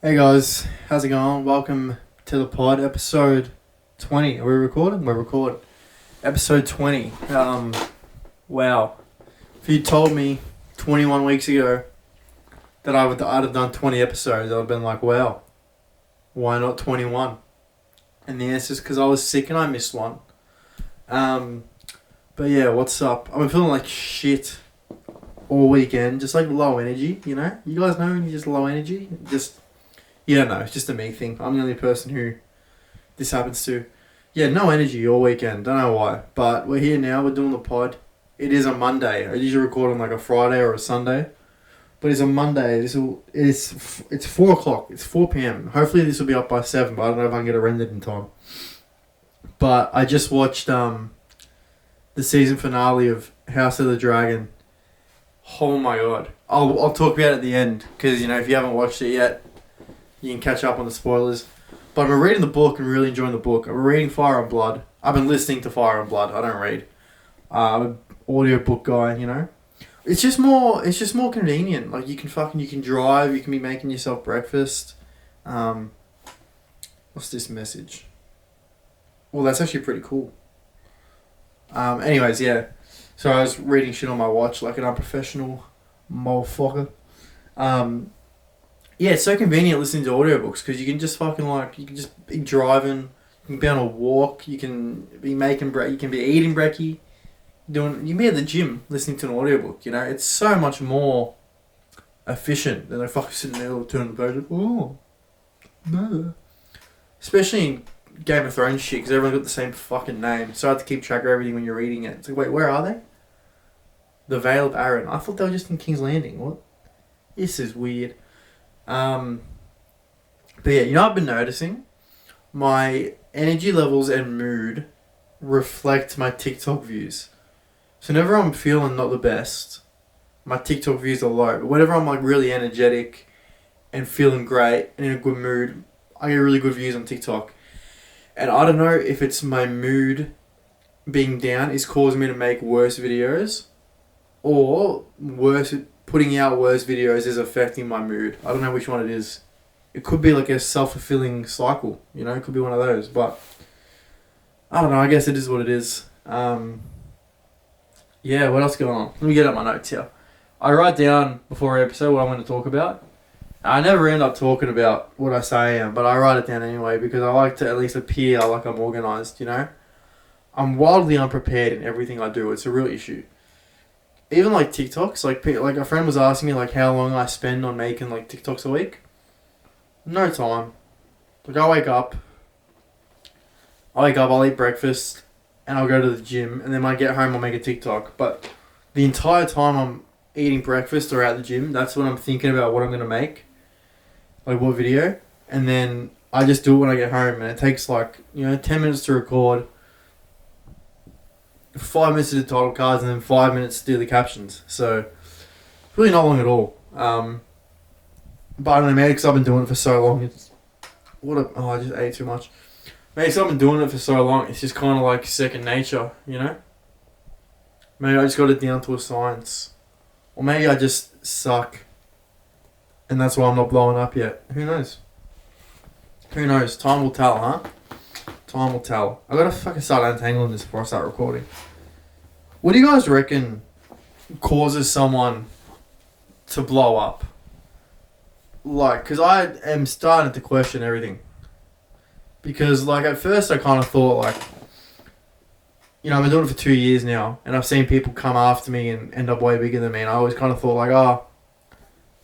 Hey guys, how's it going? Welcome to the pod, episode 20. Are we recording? We're recording. Episode 20. Wow. If you told me 21 weeks ago that I'd have done 20 episodes, I'd have been like, wow, why not 21? And the answer is because I was sick and I missed one. But yeah, what's up? I've been feeling like shit all weekend, just like low energy, you know? You guys know when you're just low energy? You don't know, it's just a me thing. I'm the only person who this happens to. Yeah, no energy all weekend. Don't know why. But we're here now, we're doing the pod. It is a Monday. I usually record on like a Friday or a Sunday. But it's a Monday. It's 4 o'clock. It's 4 p.m. Hopefully this will be up by 7, but I don't know if I can get it rendered in time. But I just watched the season finale of House of the Dragon. Oh my god. I'll talk about it at the end. Because, you know, if you haven't watched it yet, you can catch up on the spoilers. But I've been reading the book and really enjoying the book. I've been reading Fire and Blood. I've been listening to Fire and Blood. I don't read. I'm an audiobook guy, you know. It's just more convenient. Like you can drive, you can be making yourself breakfast. What's this message? Well, that's actually pretty cool. Anyways, yeah. So I was reading shit on my watch like an unprofessional motherfucker. Yeah, it's so convenient listening to audiobooks because you can just you can just be driving, you can be on a walk, you can be you can be eating brekkie, you can be at the gym listening to an audiobook, you know? It's so much more efficient than fucking sitting there turning the page like, oh, no. Especially in Game of Thrones shit because everyone's got the same fucking name, so I have to keep track of everything when you're reading it. It's like, wait, where are they? The Vale of Arryn. I thought they were just in King's Landing. What? This is weird. But yeah, you know, I've been noticing my energy levels and mood reflect my TikTok views. So whenever I'm feeling not the best, my TikTok views are low. But whenever I'm like really energetic and feeling great and in a good mood, I get really good views on TikTok. And I don't know if it's my mood being down is causing me to make worse videos, or putting out worse videos is affecting my mood. I don't know which one it is. It could be like a self-fulfilling cycle, you know? It could be one of those, but I don't know. I guess it is what it is. Yeah, what else going on? Let me get up my notes here. I write down before every episode what I'm going to talk about. I never end up talking about what I say I am, but I write it down anyway because I like to at least appear like I'm organised, you know? I'm wildly unprepared in everything I do. It's a real issue. Even like TikToks, like a friend was asking me like how long I spend on making like TikToks a week. No time. Like I wake up, I'll eat breakfast, and I'll go to the gym, and then when I get home I'll make a TikTok. But the entire time I'm eating breakfast or at the gym, that's when I'm thinking about what I'm gonna make, like what video, and then I just do it when I get home, and it takes 10 minutes to record. 5 minutes to do the title cards and then 5 minutes to do the captions. So, it's really not long at all. But I don't know, maybe because I've been doing it for so long. I just ate too much. Maybe because I've been doing it for so long, it's just kind of like second nature, you know? Maybe I just got it down to a science. Or maybe I just suck. And that's why I'm not blowing up yet. Who knows? Who knows? Time will tell, huh? Time will tell. I gotta fucking start untangling this before I start recording. What do you guys reckon causes someone to blow up? Like, because I am starting to question everything. Because, like, at first I kind of thought, like, you know, I've been doing it for 2 years now, and I've seen people come after me and end up way bigger than me, and I always kind of thought, like,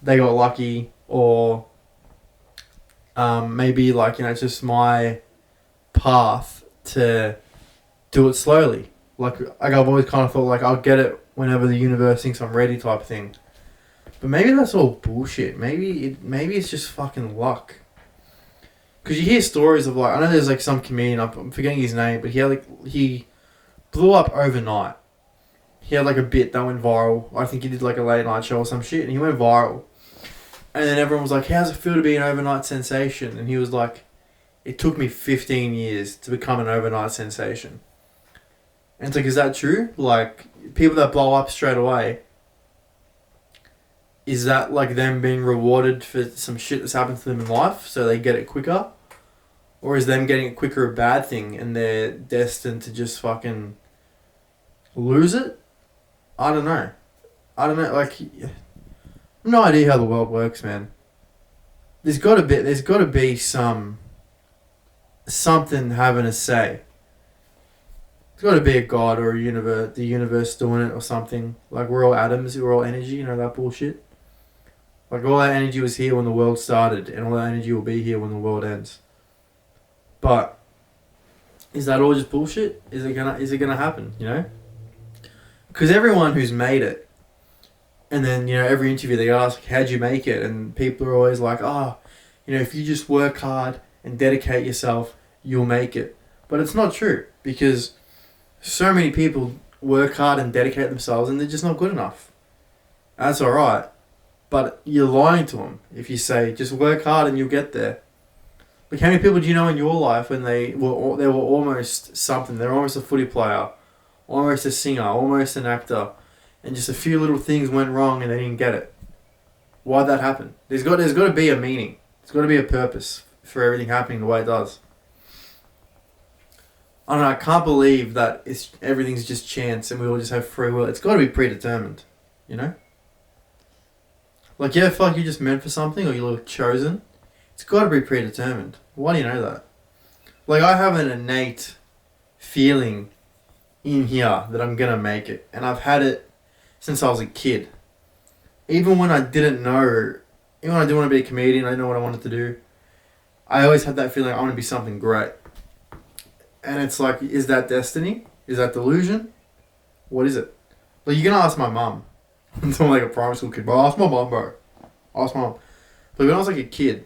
they got lucky, or maybe, like, you know, it's just my path to do it slowly. Like I've always kind of thought like I'll get it whenever the universe thinks I'm ready type thing. But maybe that's all bullshit. Maybe it's just fucking luck. Because you hear stories of like, I know there's like some comedian, I'm forgetting his name, but he blew up overnight. He had like a bit that went viral. I think he did like a late night show or some shit, and he went viral. And then everyone was like, how's it feel to be an overnight sensation? And he was like, it took me 15 years to become an overnight sensation. And it's like, is that true? Like, people that blow up straight away, is that like them being rewarded for some shit that's happened to them in life, so they get it quicker? Or is them getting it quicker a bad thing and they're destined to just fucking lose it? I don't know. Like, no idea how the world works, man. There's gotta be something having a say. There's gotta be a god or a universe, the universe doing it or something. Like, we're all atoms, we're all energy, you know, that bullshit. Like, all that energy was here when the world started, and all that energy will be here when the world ends. But is that all just bullshit? Is it gonna happen, you know? Because everyone who's made it, and then, you know, every interview they ask, how'd you make it? And people are always like, you know, if you just work hard and dedicate yourself, you'll make it. But it's not true, because so many people work hard and dedicate themselves and they're just not good enough. That's alright. But you're lying to them if you say, just work hard and you'll get there. Like, how many people do you know in your life when they were almost something? They're almost a footy player, almost a singer, almost an actor, and just a few little things went wrong and they didn't get it. Why'd that happen? There's got to be a meaning. There's got to be a purpose for everything happening the way it does. I don't know. I can't believe that everything's just chance and we all just have free will. It's got to be predetermined, you know. Like, yeah, feel like you're just meant for something or you're chosen. It's got to be predetermined. Why do you know that? Like, I have an innate feeling in here that I'm gonna make it, and I've had it since I was a kid. Even when I didn't know, even when I didn't want to be a comedian, I didn't know what I wanted to do. I always had that feeling I want to be something great. And it's like, is that destiny? Is that delusion? What is it? Like, you're gonna ask my mum. I'm like a primary school kid, but ask my mum, bro. Ask my mum. But when I was like a kid,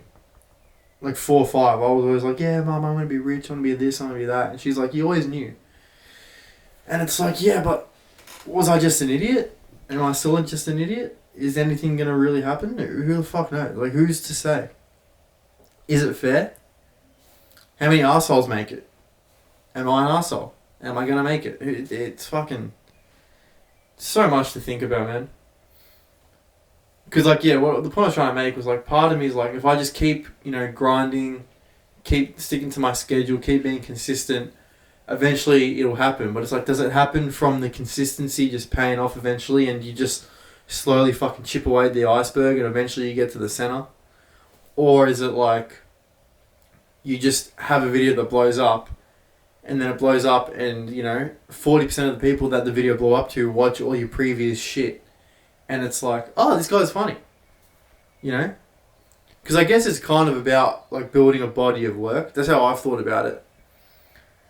like 4 or 5, I was always like, yeah, mum, I'm gonna be rich, I'm gonna be this, I'm gonna be that. And she's like, you always knew. And it's like, yeah, but was I just an idiot? Am I still just an idiot? Is anything gonna really happen? Who the fuck knows? Like, who's to say? Is it fair? How many arseholes make it? Am I an arsehole? Am I gonna make it? It's fucking so much to think about, man. Because, like, yeah, what the point I was trying to make was, like, part of me is, like, if I just keep, you know, grinding, keep sticking to my schedule, keep being consistent, eventually it'll happen. But it's like, does it happen from the consistency just paying off eventually and you just slowly fucking chip away at the iceberg and eventually you get to the center? Or is it like, you just have a video that blows up and then it blows up and, you know, 40% of the people that the video blew up to watch all your previous shit. And it's like, oh, this guy's funny. You know? Because I guess it's kind of about, like, building a body of work. That's how I've thought about it.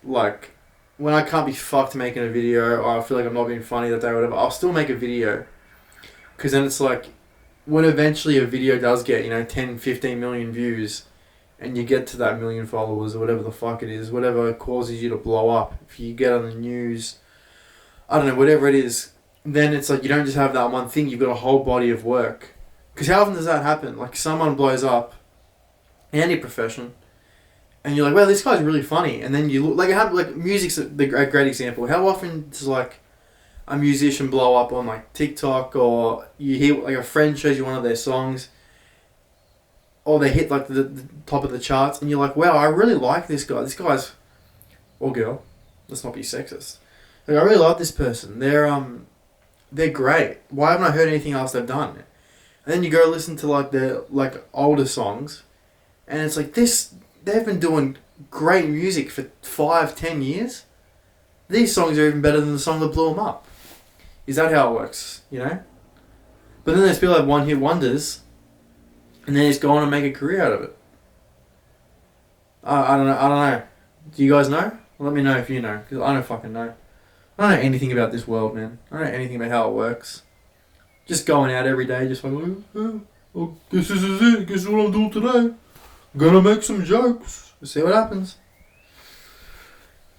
Like, when I can't be fucked making a video or I feel like I'm not being funny that day or whatever, I'll still make a video. Because then it's like, when eventually a video does get, you know, 10, 15 million views and you get to that million followers or whatever the fuck it is, whatever causes you to blow up, if you get on the news, I don't know, whatever it is, then it's like you don't just have that one thing, you've got a whole body of work. Because how often does that happen? Like, someone blows up in any profession and you're like, well, this guy's really funny, and then you look, like music's a great example. How often does, like, a musician blow up on, like, TikTok, or you hear, like, a friend shows you one of their songs, or they hit, like, the top of the charts, and you're like, wow, I really like this guy. This guy's, or girl, let's not be sexist. Like, I really like this person. They're great. Why haven't I heard anything else they've done? And then you go listen to, like, their, like, older songs, and it's like, they've been doing great music for 5, 10 years. These songs are even better than the song that blew them up. Is that how it works? You know? But then there's people that have one-hit wonders, and they just go on and make a career out of it. I don't know. Do you guys know? Let me know if you know, because I don't fucking know. I don't know anything about this world, man. I don't know anything about how it works. Just going out every day, just like, oh, this is it. Guess what I'm doing today? I'm gonna make some jokes. We'll see what happens.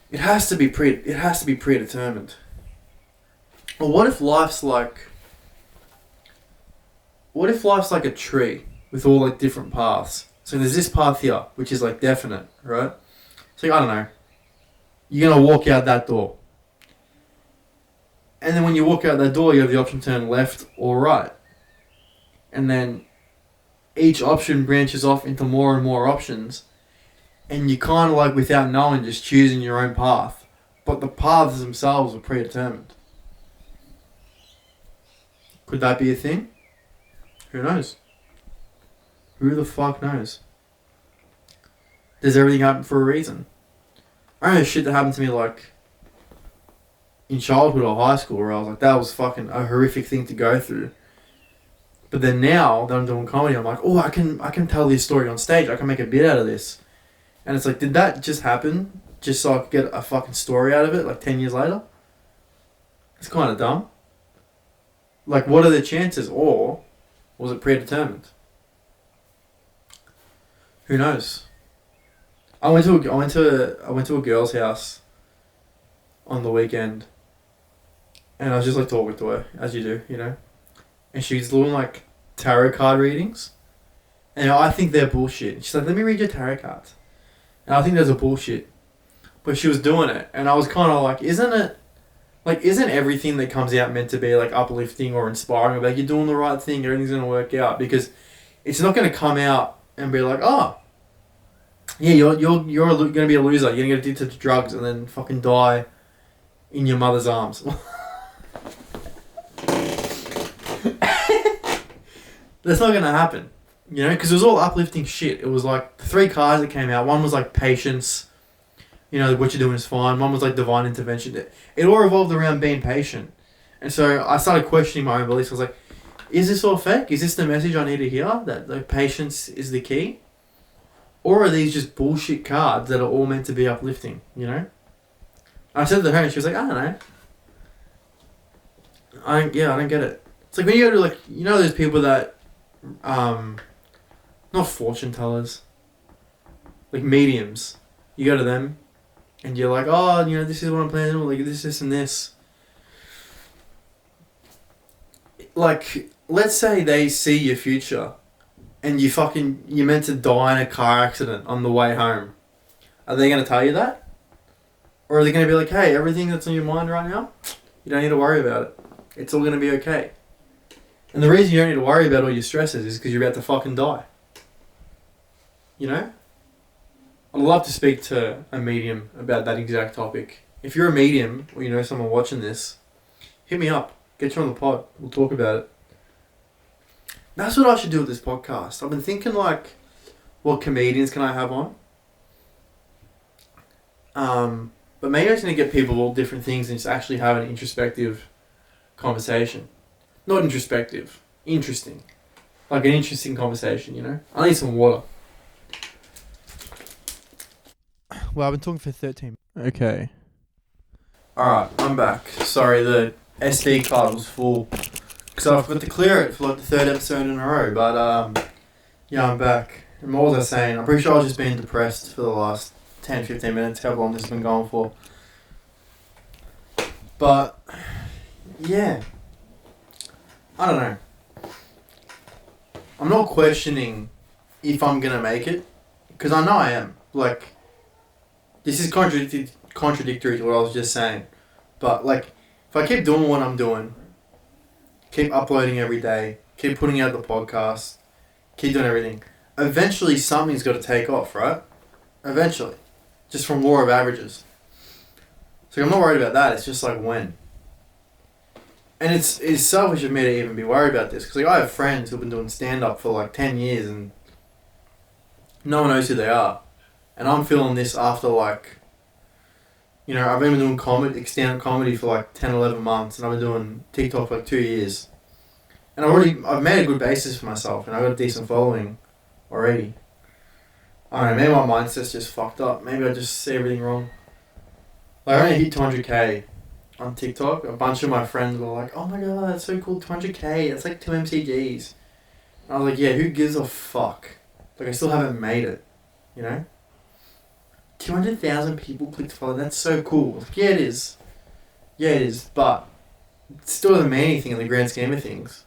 It has to be predetermined. Or what if life's like a tree with all, like, different paths? So there's this path here, which is, like, definite, right? So, I don't know. You're gonna walk out that door. And then when you walk out that door, you have the option to turn left or right. and then each option branches off into more and more options, and you kind of like without knowing just choosing your own path, but the paths themselves are predetermined. Could that be a thing? Who knows? Who the fuck knows? Does everything happen for a reason? I know shit that happened to me like in childhood or high school where I was like, that was fucking a horrific thing to go through. But then now that I'm doing comedy, I'm like, oh, I can tell this story on stage. I can make a bit out of this. And it's like, did that just happen just so I could get a fucking story out of it like 10 years later? It's kind of dumb. Like, what are the chances? Or was it predetermined? Who knows? I went to a girl's house on the weekend, and I was just like talking to her as you do, you know. And she's doing like tarot card readings, and I think they're bullshit. And she's like, "Let me read your tarot cards," and I think those are bullshit. But she was doing it, and I was kind of like, isn't everything that comes out meant to be like uplifting or inspiring? Like, you're doing the right thing, everything's gonna work out, because it's not gonna come out and be like, oh, yeah, you're gonna be a loser. You're gonna get addicted to drugs and then fucking die in your mother's arms. That's not gonna happen, you know, because it was all uplifting shit. It was like the 3 cards that came out. One was like patience, you know, what you're doing is fine. One was like divine intervention. It all revolved around being patient. And so I started questioning my own beliefs. I was like, is this all fake? Is this the message I need to hear? That like patience is the key? Or are these just bullshit cards that are all meant to be uplifting, you know? I said to her and she was like, I don't know. I don't get it. It's like when you go to like, you know those people that, not fortune tellers, like mediums. You go to them and you're like, oh, you know, this is what I'm planning, like this and this. Like, let's say they see your future and you're meant to die in a car accident on the way home. Are they going to tell you that? Or are they going to be like, hey, everything that's on your mind right now, you don't need to worry about it. It's all going to be okay. And the reason you don't need to worry about all your stresses is because you're about to fucking die. You know? I'd love to speak to a medium about that exact topic. If you're a medium or you know someone watching this, hit me up. Get you on the pod. We'll talk about it. That's what I should do with this podcast. I've been thinking like, what comedians can I have on? But maybe I just need to get people all different things and just actually have an introspective conversation. Not introspective. Interesting. Like an interesting conversation, you know? I need some water. Well, I've been talking for 13 minutes. Okay. Alright, I'm back. Sorry, the SD card was full. Because I forgot to clear it for like the 3rd episode in a row. But, yeah, I'm back. And what was I saying? I'm pretty sure I was just being depressed for the last 10-15 minutes, how long this has been going for. But, yeah. I don't know. I'm not questioning if I'm going to make it. Because I know I am. Like, this is contradictory to what I was just saying. But, like, if I keep doing what I'm doing, keep uploading every day, keep putting out the podcast, keep doing everything, eventually something's got to take off, right? Eventually. Just from law of averages. So I'm not worried about that. It's just like when. And it's selfish of me to even be worried about this. Because like, I have friends who've been doing stand-up for like 10 years and no one knows who they are. And I'm feeling this after like, you know, I've been doing stand-up comedy for like 10, 11 months. And I've been doing TikTok for like 2 years. And I've made a good basis for myself. And I've got a decent following already. I don't know, maybe my mindset's just fucked up. Maybe I just see everything wrong. Like, I only hit 200k on TikTok. A bunch of my friends were like, oh my god, that's so cool, 200k, that's like 2 MCGs. And I was like, yeah, who gives a fuck? Like, I still haven't made it, you know? 200,000 people clicked follow, that's so cool. Yeah, it is. Yeah, it is, but it still doesn't mean anything in the grand scheme of things.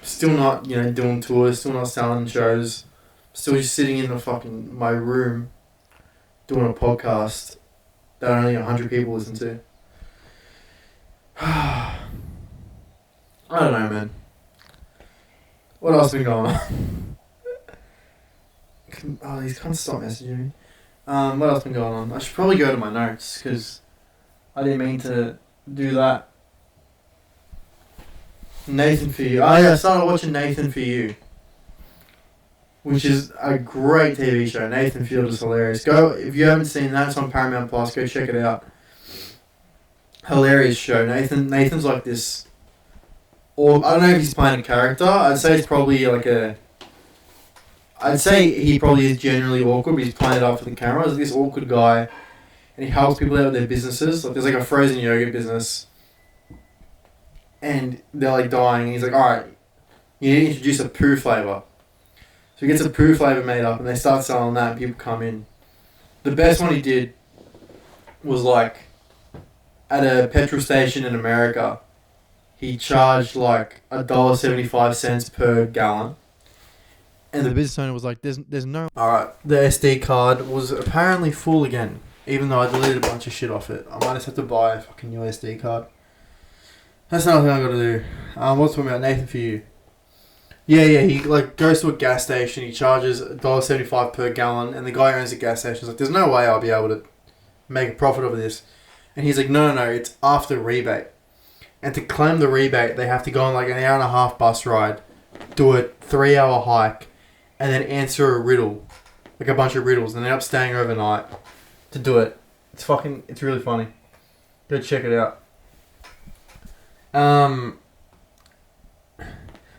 Still not, you know, doing tours, still not selling shows. Still just sitting in my room doing a podcast that only 100 people listen to. I don't know, man. What else been going on? Oh, these can't stop messaging me. What else been going on? I should probably go to my notes because I didn't mean to do that. Nathan for You. Oh yeah, I started watching Nathan for You, which is a great TV show. Nathan Field is hilarious. Go if you haven't seen that, it's on Paramount Plus. Go check it out. Hilarious show. Nathan's like this. Or I don't know if he's playing a character. I'd say it's probably like a. I'd say he probably is generally awkward, but he's playing it up for the camera. He's this awkward guy, and he helps people out with their businesses. Like there's like a frozen yogurt business, and they're like dying. And he's like, all right, you need to introduce a poo flavor. So he gets a poo flavor made up, and they start selling that. And people come in. The best one he did was like at a petrol station in America. He charged like $1.75 per gallon. And the business owner was like, there's no... Alright, the SD card was apparently full again. Even though I deleted a bunch of shit off it. I might just have to buy a fucking new SD card. That's another thing I gotta do. What's talking about? Nathan for You. Yeah, he like goes to a gas station, he charges $1.75 per gallon, and the guy who owns the gas station is like, there's no way I'll be able to make a profit over this. And he's like, no, it's after rebate. And to claim the rebate, they have to go on like an hour and a half bus ride, do a 3-hour hike, and then answer a riddle. Like a bunch of riddles. And they end up staying overnight to do it. It's really funny. Go check it out.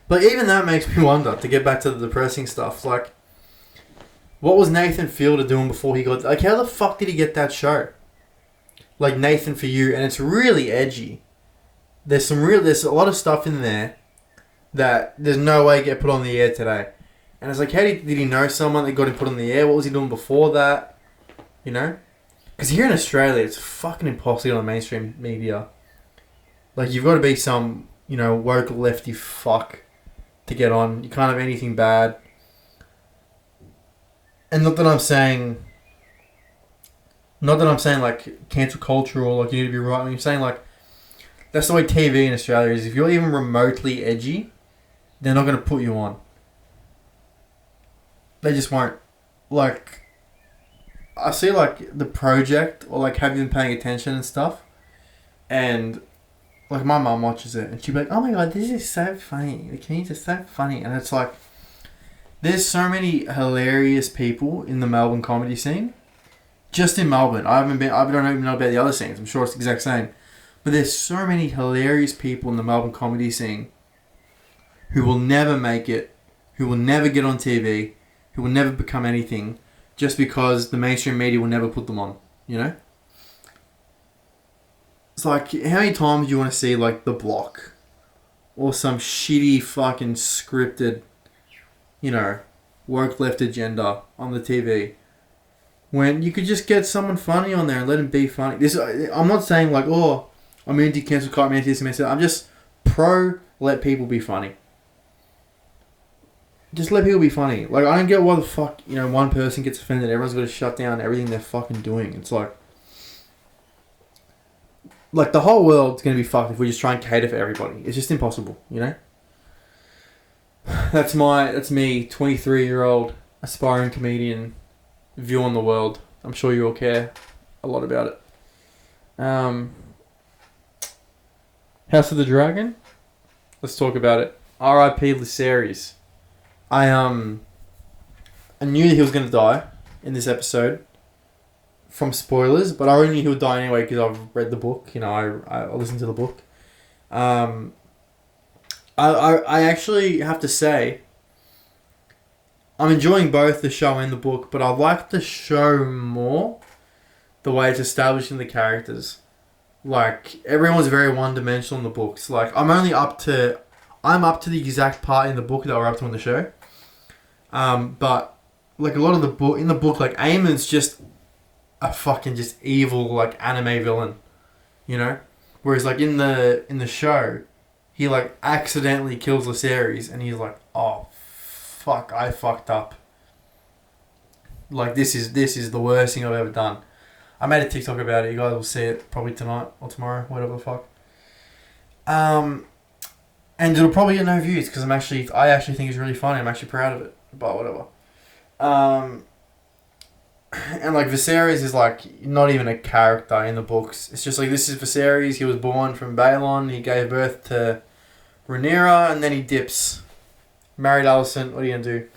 But even that makes me wonder, to get back to the depressing stuff, like, what was Nathan Fielder doing before he got... Like, how the fuck did he get that show? Like, Nathan for You, and it's really edgy. There's a lot of stuff in there that there's no way get put on the air today. And it's like, how did he know someone that got him put on the air? What was he doing before that? You know? Because here in Australia, it's fucking impossible on mainstream media. Like, you've got to be some, woke lefty fuck to get on. You can't have anything bad. And not that I'm saying like cancel culture or like you need to be right. I'm saying like that's the way TV in Australia is. If you're even remotely edgy, they're not going to put you on. They just won't. Like, I see like The Project or like Have You Been Paying Attention and stuff, and like my mum watches it and she'd be like, oh my god, this is so funny. The Keens are so funny. And it's like, there's so many hilarious people in the Melbourne comedy scene. Just in Melbourne. I don't even know about the other scenes. I'm sure it's the exact same. But there's so many hilarious people in the Melbourne comedy scene who will never make it, who will never get on TV, who will never become anything, just because the mainstream media will never put them on, It's like, how many times do you want to see, like, The Block? Or some shitty fucking scripted, woke left agenda on the TV? When you could just get someone funny on there and let them be funny. I'm not saying, like, oh, I'm anti-cancel culture, I'm anti-this, I'm just pro let people be funny. Just let people be funny. Like, I don't get why the fuck, one person gets offended, everyone's got to shut down everything they're fucking doing. It's like the whole world's going to be fucked if we just try and cater for everybody. It's just impossible, That's me, 23-year-old aspiring comedian, view on the world. I'm sure you all care a lot about it. House of the Dragon? Let's talk about it. R.I.P. Lucerys. I knew that he was going to die in this episode from spoilers, but I already knew he would die anyway because I've read the book. I listened to the book. I actually have to say, I'm enjoying both the show and the book, but I like the show more the way it's establishing the characters. Like, everyone's very one-dimensional in the books. Like, I'm up to the exact part in the book that we're up to in the show. But like a lot of the book in the book, like Aemon's just a fucking just evil like anime villain, Whereas like in the show, he like accidentally kills Lucerys and he's like, oh fuck, I fucked up. Like this is the worst thing I've ever done. I made a TikTok about it. You guys will see it probably tonight or tomorrow, whatever the fuck. And it'll probably get no views because I actually think it's really funny. I'm actually proud of it. But whatever. Um, and like Viserys is like not even a character in the books. It's just like this is Viserys. He was born from Balon. He gave birth to Rhaenyra, and then he dips. Married Alicent. What are you gonna do?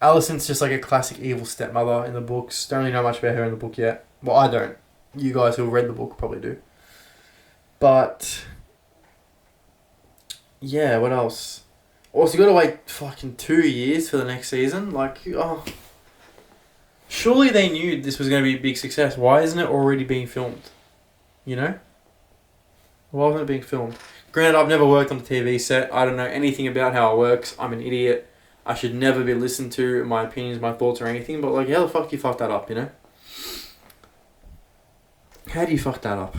Alicent's just like a classic evil stepmother in the books. Don't really know much about her in the book yet. Well, I don't. You guys who have read the book probably do. But yeah, what else? Also, you gotta wait fucking 2 years for the next season. Like, oh, surely they knew this was gonna be a big success. Why isn't it already being filmed? You know? Why wasn't it being filmed? Granted, I've never worked on a TV set. I don't know anything about how it works. I'm an idiot. I should never be listened to, my opinions, my thoughts, or anything. But like, how the fuck do you fuck that up? You know? How do you fuck that up?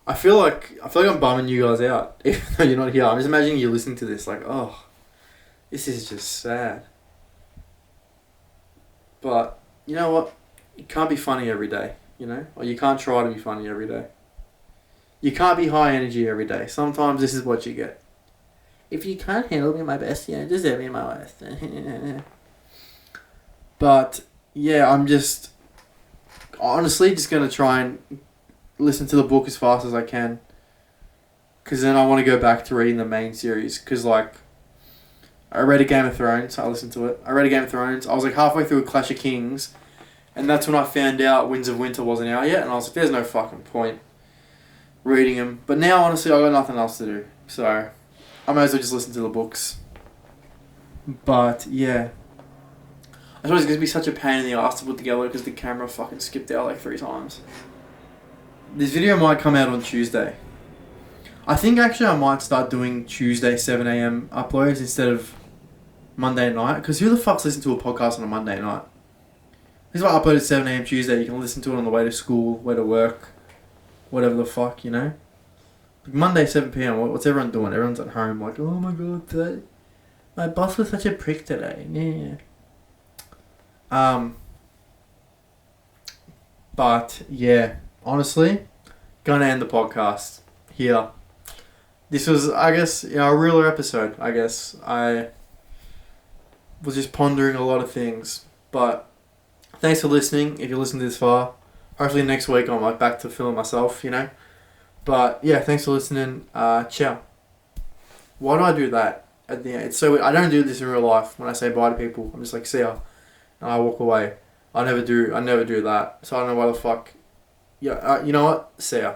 I feel like I'm bumming you guys out, even though you're not here. I'm just imagining you listening to this, like, oh, this is just sad. But you know what? You can't be funny every day, you know, or you can't try to be funny every day. You can't be high energy every day. Sometimes this is what you get. If you can't handle me my best, just have me my best. But yeah, I'm just honestly just gonna try and listen to the book as fast as I can, because then I want to go back to reading the main series. Because like, I read a Game of Thrones, I listened to it. I read a Game of Thrones. I was like halfway through a Clash of Kings, and that's when I found out Winds of Winter wasn't out yet, and I was like, there's no fucking point reading them. But now honestly, I got nothing else to do, so I might as well just listen to the books. But yeah, I suppose it's gonna be such a pain in the ass to put together because the camera fucking skipped out like 3 times. This video might come out on Tuesday. I think actually I might start doing Tuesday 7 a.m. uploads instead of Monday night. Because who the fuck's listen to a podcast on a Monday night? This is why I upload at 7 a.m. Tuesday. You can listen to it on the way to school, way to work, whatever the fuck, you know? Monday 7 p.m. What's everyone doing? Everyone's at home like, oh my god, today my boss was such a prick today. Yeah. But yeah, honestly, gonna end the podcast here. This was, I guess, a realer episode. I guess I was just pondering a lot of things. But thanks for listening. If you're listening this far, hopefully next week I'm like back to filming myself, you know. But yeah, thanks for listening. Ciao. Why do I do that at the end? It's so weird. I don't do this in real life. When I say bye to people, I'm just like, see ya, and I walk away. I never do that. So I don't know why the fuck. Yeah, you know what? See ya.